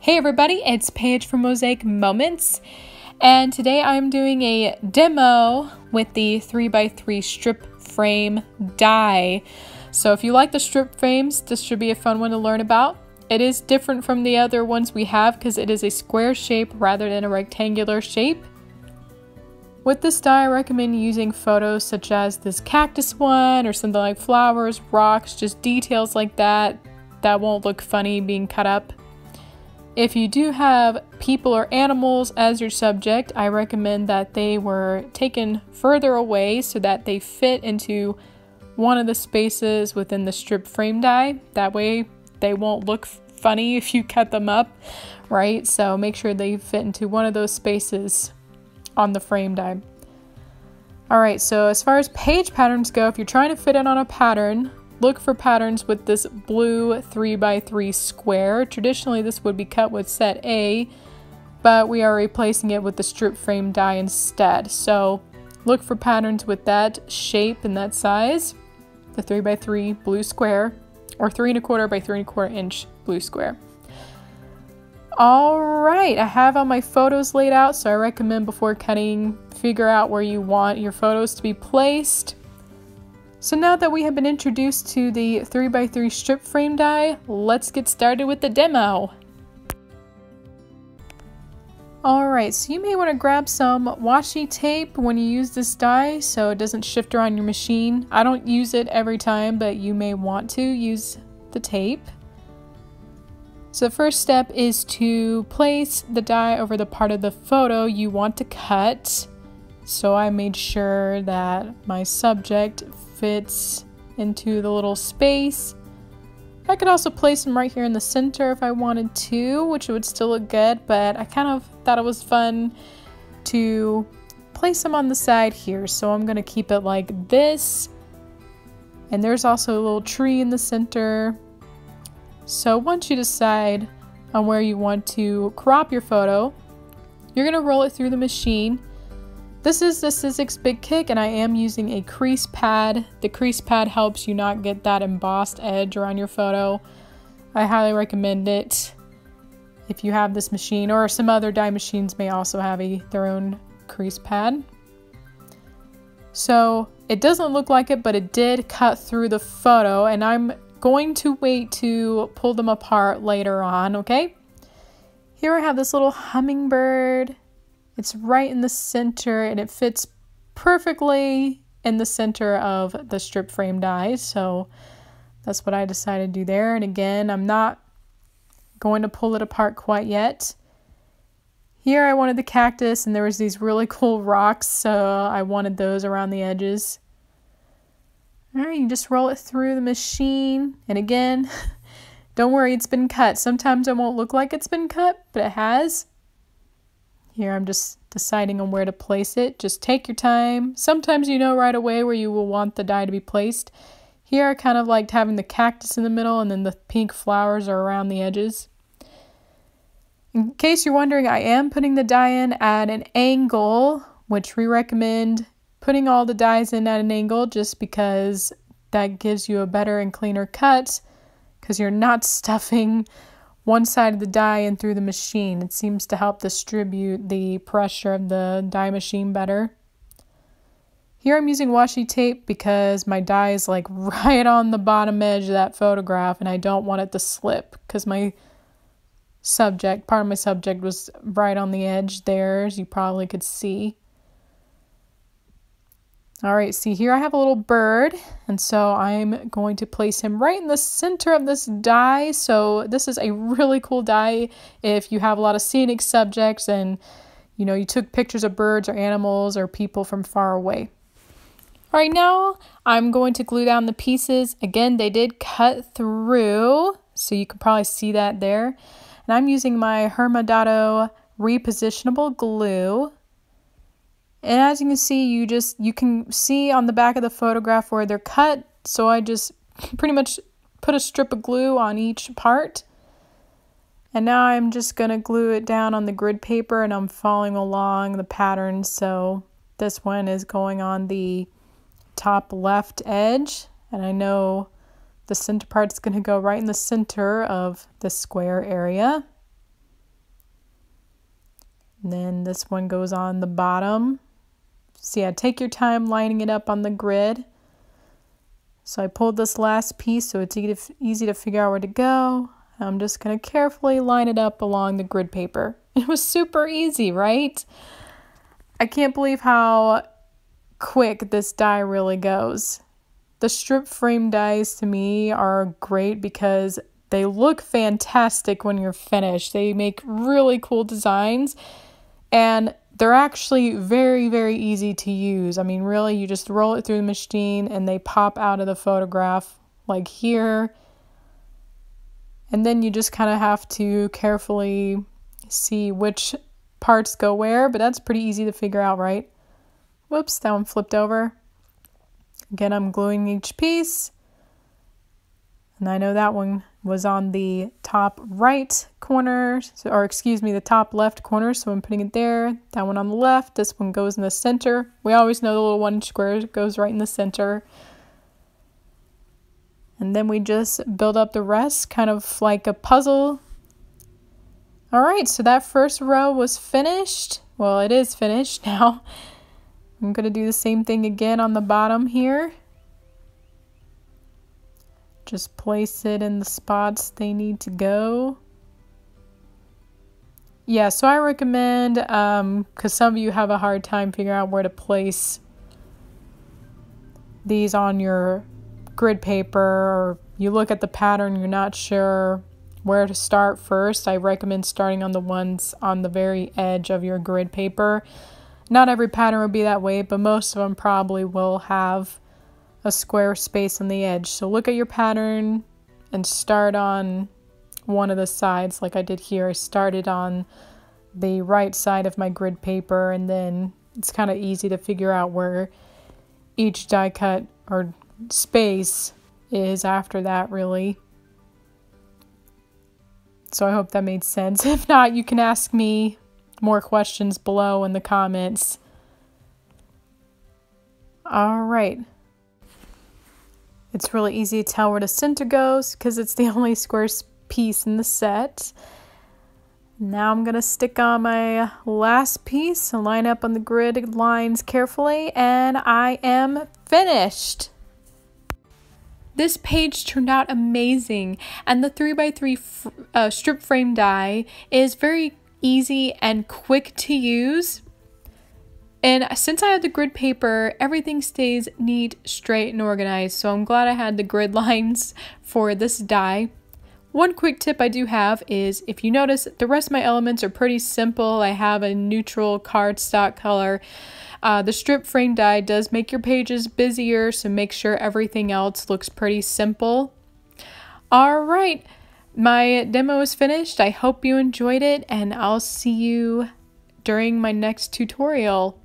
Hey everybody, it's Paige from Mosaic Moments, and today I'm doing a demo with the 3x3 strip frame die. So if you like the strip frames, this should be a fun one to learn about. It is different from the other ones we have because it is a square shape rather than a rectangular shape. With this die, I recommend using photos such as this cactus one or something like flowers, rocks, just details like that won't look funny being cut up. If you do have people or animals as your subject, I recommend that they were taken further away so that they fit into one of the spaces within the strip frame die. That way they won't look funny if you cut them up, right? So make sure they fit into one of those spaces on the frame die. Alright, so as far as page patterns go, if you're trying to fit it on a pattern, look for patterns with this blue 3x3 square. Traditionally, this would be cut with set A, but we are replacing it with the strip frame die instead. So look for patterns with that shape and that size, the 3x3 blue square, or 3¼ by 3¼ inch blue square. Alright, I have all my photos laid out, so I recommend before cutting, figure out where you want your photos to be placed. So now that we have been introduced to the 3x3 strip frame die, let's get started with the demo. Alright, so you may want to grab some washi tape when you use this die so it doesn't shift around your machine. I don't use it every time, but you may want to use the tape. So the first step is to place the die over the part of the photo you want to cut. So I made sure that my subject fits into the little space. I could also place them right here in the center if I wanted to, which would still look good, but I kind of thought it was fun to place them on the side here. So I'm going to keep it like this. And there's also a little tree in the center. So once you decide on where you want to crop your photo, you're going to roll it through the machine. This is the Sizzix BigKick, and I am using a crease pad. The crease pad helps you not get that embossed edge around your photo. I highly recommend it if you have this machine, or some other die machines may also have their own crease pad. So it doesn't look like it, but it did cut through the photo, and I'm going to wait to pull them apart later on, okay? Here I have this little hummingbird. It's right in the center and it fits perfectly in the center of the strip frame die. So that's what I decided to do there. And again, I'm not going to pull it apart quite yet. Here I wanted the cactus and there was these really cool rocks, so I wanted those around the edges. Alright, you just roll it through the machine. And again, don't worry, it's been cut. Sometimes it won't look like it's been cut, but it has. Here I'm just deciding on where to place it. Just take your time. Sometimes you know right away where you will want the die to be placed. Here I kind of liked having the cactus in the middle and then the pink flowers are around the edges. In case you're wondering, I am putting the die in at an angle, which we recommend putting all the dies in at an angle just because that gives you a better and cleaner cut because you're not stuffing one side of the die in through the machine. It seems to help distribute the pressure of the die machine better. Here I'm using washi tape because my die is like right on the bottom edge of that photograph and I don't want it to slip because part of my subject was right on the edge there, as you probably could see. Alright, see here I have a little bird, and so I'm going to place him right in the center of this die. So this is a really cool die if you have a lot of scenic subjects and you took pictures of birds or animals or people from far away. Alright, now I'm going to glue down the pieces. Again, they did cut through, so you can probably see that there. And I'm using my Herma Dotto repositionable glue. And as you can see, you can see on the back of the photograph where they're cut. So I just pretty much put a strip of glue on each part. And now I'm just going to glue it down on the grid paper and I'm following along the pattern. So this one is going on the top left edge. And I know the center part's going to go right in the center of the square area. And then this one goes on the bottom. So yeah, take your time lining it up on the grid. So I pulled this last piece so it's easy to figure out where to go. I'm just going to carefully line it up along the grid paper. It was super easy, right? I can't believe how quick this die really goes. The strip frame dies to me are great because they look fantastic when you're finished. They make really cool designs and they're actually very, very easy to use. I mean, really, you just roll it through the machine and they pop out of the photograph like here. And then you just kind of have to carefully see which parts go where, but that's pretty easy to figure out, right? Whoops, that one flipped over. Again, I'm gluing each piece. And I know that one was on the top right corner, or excuse me, the top left corner, so I'm putting it there. That one on the left, this one goes in the center. We always know the little 1-inch square goes right in the center. And then we just build up the rest, kind of like a puzzle. All right, so that first row was finished. Well, it is finished now. I'm going to do the same thing again on the bottom here. Just place it in the spots they need to go. Yeah, so I recommend, because some of you have a hard time figuring out where to place these on your grid paper, or you look at the pattern, you're not sure where to start first. I recommend starting on the ones on the very edge of your grid paper. Not every pattern will be that way, but most of them probably will have a square space on the edge. So look at your pattern and start on one of the sides like I did here. I started on the right side of my grid paper, and then it's kind of easy to figure out where each die cut or space is after that, really. So I hope that made sense. If not, you can ask me more questions below in the comments. All right. It's really easy to tell where the center goes because it's the only square piece in the set. Now I'm going to stick on my last piece and line up on the grid lines carefully, and I am finished. This page turned out amazing, and the 3x3 strip frame die is very easy and quick to use. And since I have the grid paper, everything stays neat, straight, and organized. So I'm glad I had the grid lines for this die. One quick tip I do have is, if you notice, the rest of my elements are pretty simple. I have a neutral cardstock color. The strip frame die does make your pages busier, so make sure everything else looks pretty simple. All right, my demo is finished. I hope you enjoyed it, and I'll see you during my next tutorial.